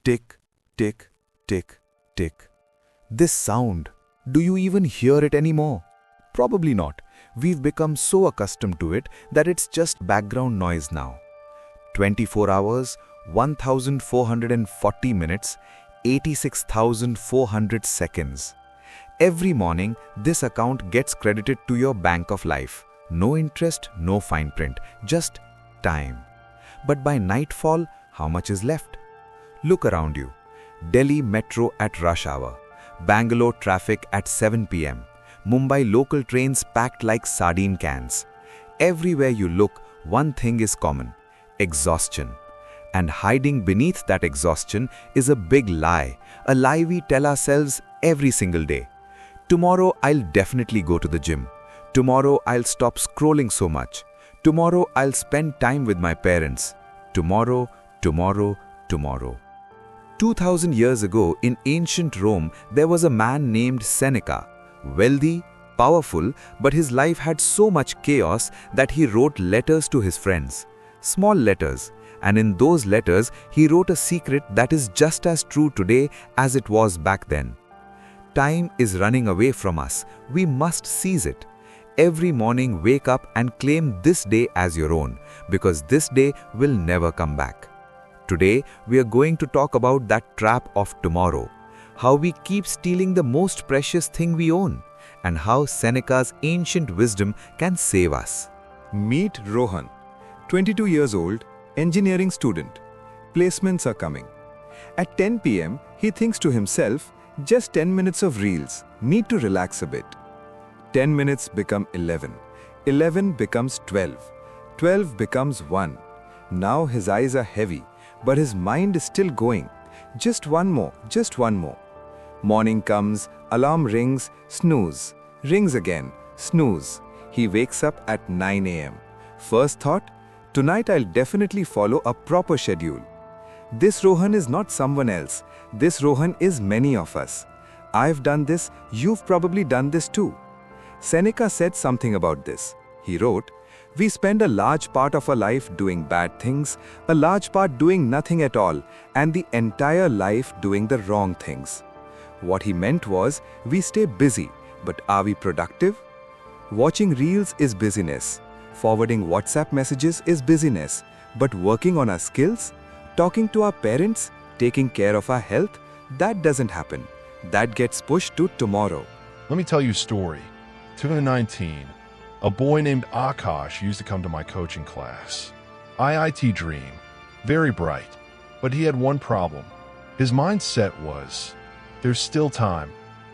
Tick, tick, tick, tick. This sound, do you even hear it anymore? Probably not. We've become so accustomed to it that it's just background noise now. 24 hours, 1440 minutes, 86,400 seconds. Every morning, this account gets credited to your bank of life. No interest, no fine print, just time. But by nightfall, how much is left? Look around you. Delhi metro at rush hour. Bangalore traffic at 7 p.m. Mumbai local trains packed like sardine cans. Everywhere you look, one thing is common: exhaustion. And hiding beneath that exhaustion is a big lie, a lie we tell ourselves every single day. Tomorrow I'll definitely go to the gym. Tomorrow I'll stop scrolling so much. Tomorrow I'll spend time with my parents. Tomorrow, tomorrow, tomorrow. 2000 years ago in ancient Rome, there was a man named Seneca. Wealthy, powerful, but his life had so much chaos that he wrote letters to his friends. Small letters. And in those letters, he wrote a secret that is just as true today as it was back then. Time is running away from us. We must seize it. Every morning, wake up and claim this day as your own, because this day will never come back. Today, we are going to talk about that trap of tomorrow, how we keep stealing the most precious thing we own, and how Seneca's ancient wisdom can save us. Meet Rohan, 22 years old, engineering student. Placements are coming. At 10 p.m., he thinks to himself, just 10 minutes of reels, need to relax a bit. 10 minutes become 11. 11 becomes 12. 12 becomes 1. Now his eyes are heavy, but his mind is still going. Just one more, just one more. Morning comes, alarm rings, snooze. Rings again, snooze. He wakes up at 9 a.m. First thought, tonight I'll definitely follow a proper schedule. This Rohan is not someone else. This Rohan is many of us. I've done this, you've probably done this too. Seneca said something about this. He wrote, "We spend a large part of our life doing bad things, a large part doing nothing at all, and the entire life doing the wrong things." What he meant was, we stay busy, but are we productive? Watching reels is busyness. Forwarding WhatsApp messages is busyness, but working on our skills, talking to our parents, taking care of our health, that doesn't happen. That gets pushed to tomorrow. Let me tell you a story. 2019, a boy named Aakash used to come to my coaching class. IIT dream, very bright, but he had one problem. His mindset was, there's still time.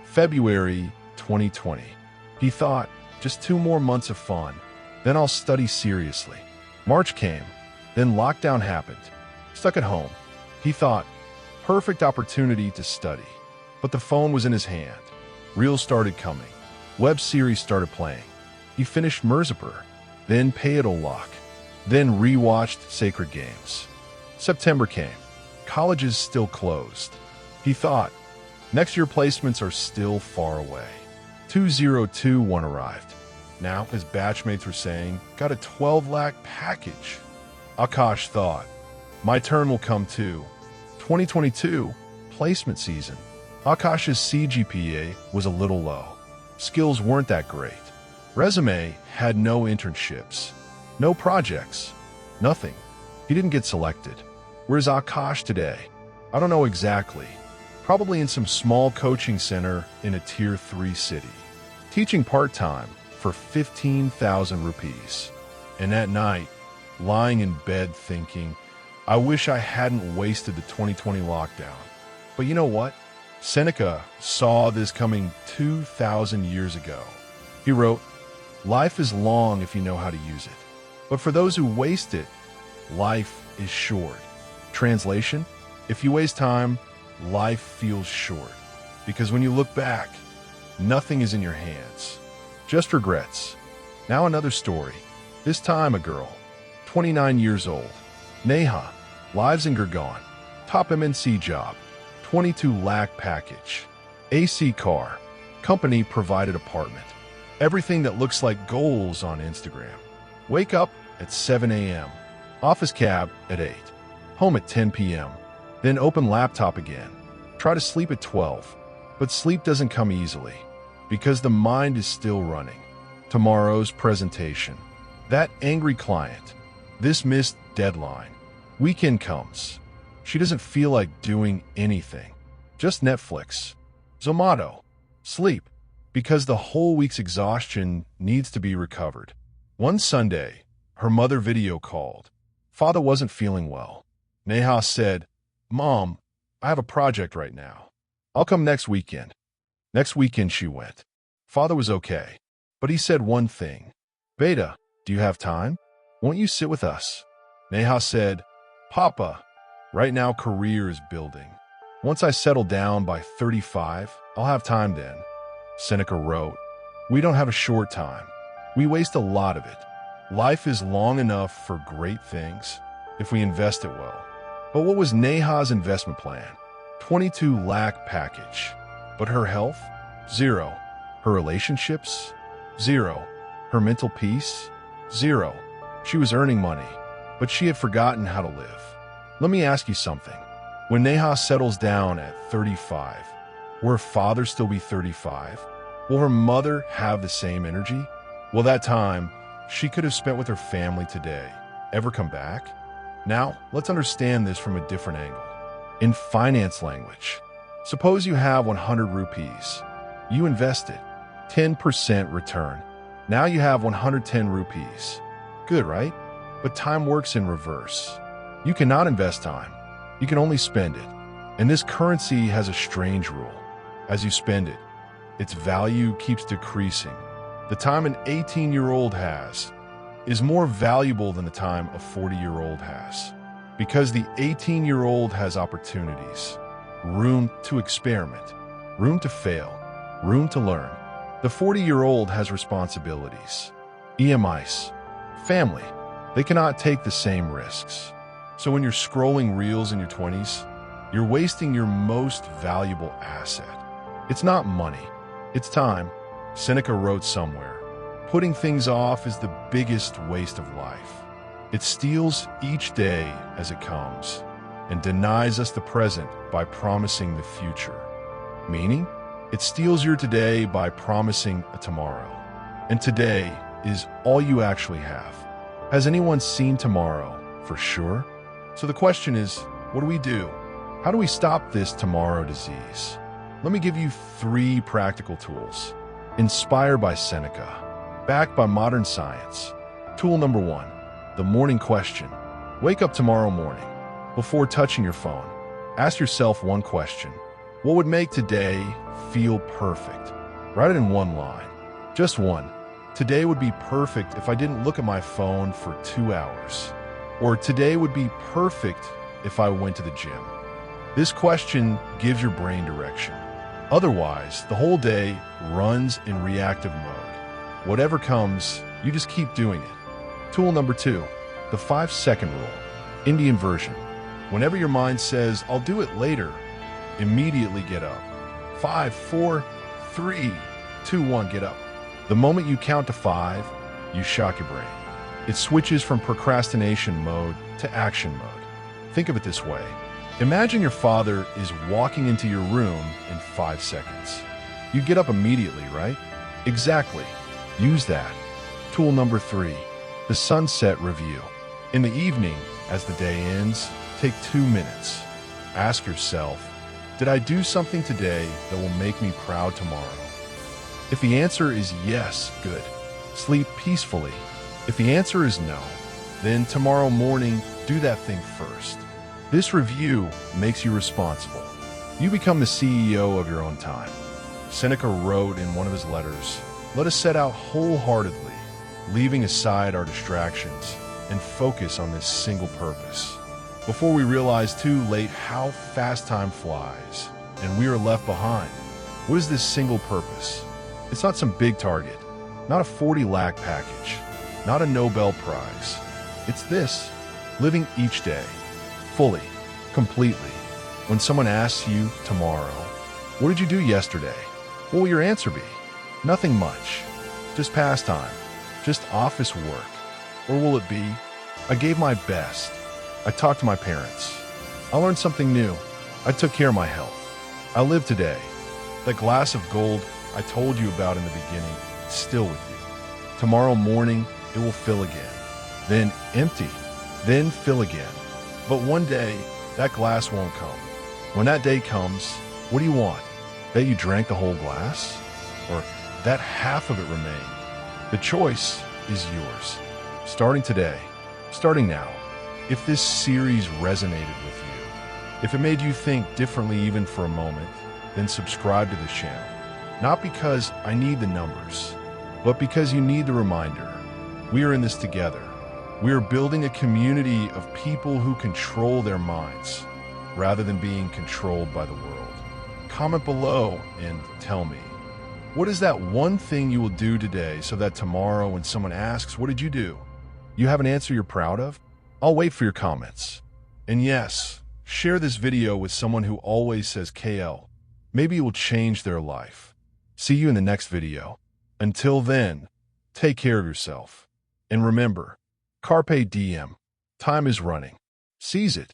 February 2020. He thought, just 2 more months of fun. Then I'll study seriously. March came, then lockdown happened. Stuck at home. He thought, perfect opportunity to study. But the phone was in his hand. Reels started coming. Web series started playing. He finished Mirzapur, then Payadol Lock, then rewatched Sacred Games. September came. Colleges still closed. He thought, next year placements are still far away. 2021 arrived. Now, his batchmates were saying, got a 12 lakh package. Aakash thought, my turn will come too. 2022, placement season. Aakash's CGPA was a little low. Skills weren't that great. Resume had no internships, no projects, nothing. He didn't get selected. Where's Aakash today? I don't know exactly. Probably in some small coaching center in a tier 3 city. Teaching part-time for 15,000 rupees. And at night, lying in bed thinking, I wish I hadn't wasted the 2020 lockdown. But you know what? Seneca saw this coming 2,000 years ago. He wrote, life is long if you know how to use it. But for those who waste it, life is short. Translation, if you waste time, life feels short. Because when you look back, nothing is in your hands. Just regrets. Now another story. This time a girl, 29 years old. Neha, lives in Gurgaon. Top MNC job. 22 lakh package. AC car. Company provided apartment. Everything that looks like goals on Instagram. Wake up at 7 a.m. Office cab at 8. Home at 10 p.m. Then open laptop again. Try to sleep at 12. But sleep doesn't come easily because the mind is still running. Tomorrow's presentation. That angry client. This missed deadline. Weekend comes. She doesn't feel like doing anything. Just Netflix. Zomato. Sleep. Because the whole week's exhaustion needs to be recovered. One Sunday, her mother video called. Father wasn't feeling well. Neha said, "Mom, I have a project right now. I'll come next weekend." Next weekend she went. Father was okay, but he said one thing. "Beta, do you have time? Won't you sit with us?" Neha said, "Papa, right now career is building. Once I settle down by 35, I'll have time then." Seneca wrote, "We don't have a short time. We waste a lot of it. Life is long enough for great things if we invest it well." But what was Neha's investment plan? 22 lakh package. But her health? Zero. Her relationships? Zero. Her mental peace? Zero. She was earning money, but she had forgotten how to live. Let me ask you something. When Neha settles down at 35, will her father still be 35? Will her mother have the same energy? Will that time she could have spent with her family today ever come back? Now, let's understand this from a different angle. In finance language, suppose you have 100 rupees. You invested 10% return. Now you have 110 rupees. Good, right? But time works in reverse. You cannot invest time. You can only spend it. And this currency has a strange rule. As you spend it, its value keeps decreasing. The time an 18-year-old has is more valuable than the time a 40-year-old has. Because the 18-year-old has opportunities, room to experiment, room to fail, room to learn. The 40-year-old has responsibilities, EMIs, family. They cannot take the same risks. So when you're scrolling reels in your 20s, you're wasting your most valuable asset. It's not money, it's time. Seneca wrote somewhere, "Putting things off is the biggest waste of life. It steals each day as it comes and denies us the present by promising the future." Meaning, it steals your today by promising a tomorrow. And today is all you actually have. Has anyone seen tomorrow for sure? So the question is, what do we do? How do we stop this tomorrow disease? Let me give you 3 practical tools, inspired by Seneca, backed by modern science. Tool number 1, the morning question. Wake up tomorrow morning. Before touching your phone, ask yourself one question. What would make today feel perfect? Write it in one line. Just one. Today would be perfect if I didn't look at my phone for 2 hours. Or today would be perfect if I went to the gym. This question gives your brain direction. Otherwise, the whole day runs in reactive mode. Whatever comes, you just keep doing it. Tool number 2, the 5-second rule. Indian version. Whenever your mind says, "I'll do it later," immediately get up. 5, 4, 3, 2, 1, get up. The moment you count to 5, you shock your brain. It switches from procrastination mode to action mode. Think of it this way. Imagine your father is walking into your room in 5 seconds. You get up immediately, right? Exactly. Use that. Tool number 3, the sunset review. In the evening, as the day ends, take 2 minutes. Ask yourself, did I do something today that will make me proud tomorrow? If the answer is yes, good. Sleep peacefully. If the answer is no, then tomorrow morning, do that thing first. This review makes you responsible. You become the CEO of your own time. Seneca wrote in one of his letters, "Let us set out wholeheartedly, leaving aside our distractions, and focus on this single purpose." Before we realize too late how fast time flies, and we are left behind. What is this single purpose? It's not some big target, not a 40 lakh package, not a Nobel Prize. It's this, living each day, fully, completely. When someone asks you tomorrow, "What did you do yesterday?" what will your answer be? Nothing much, just pastime, just office work. Or will it be, "I gave my best. I talked to my parents. I learned something new. I took care of my health. I live today. That glass of gold I told you about in the beginning is still with you. Tomorrow morning, it will fill again. Then empty. Then fill again. But one day, that glass won't come. When that day comes, what do you want? That you drank the whole glass? Or that half of it remained? The choice is yours. Starting today. Starting now. If this series resonated with you, if it made you think differently even for a moment, then subscribe to this channel. Not because I need the numbers, but because you need the reminder. We are in this together. We are building a community of people who control their minds rather than being controlled by the world. Comment below and tell me, what is that one thing you will do today so that tomorrow when someone asks, what did you do? You have an answer you're proud of? I'll wait for your comments. And yes, share this video with someone who always says KL. Maybe it will change their life. See you in the next video. Until then, take care of yourself. And remember, Carpe Diem. Time is running. Seize it.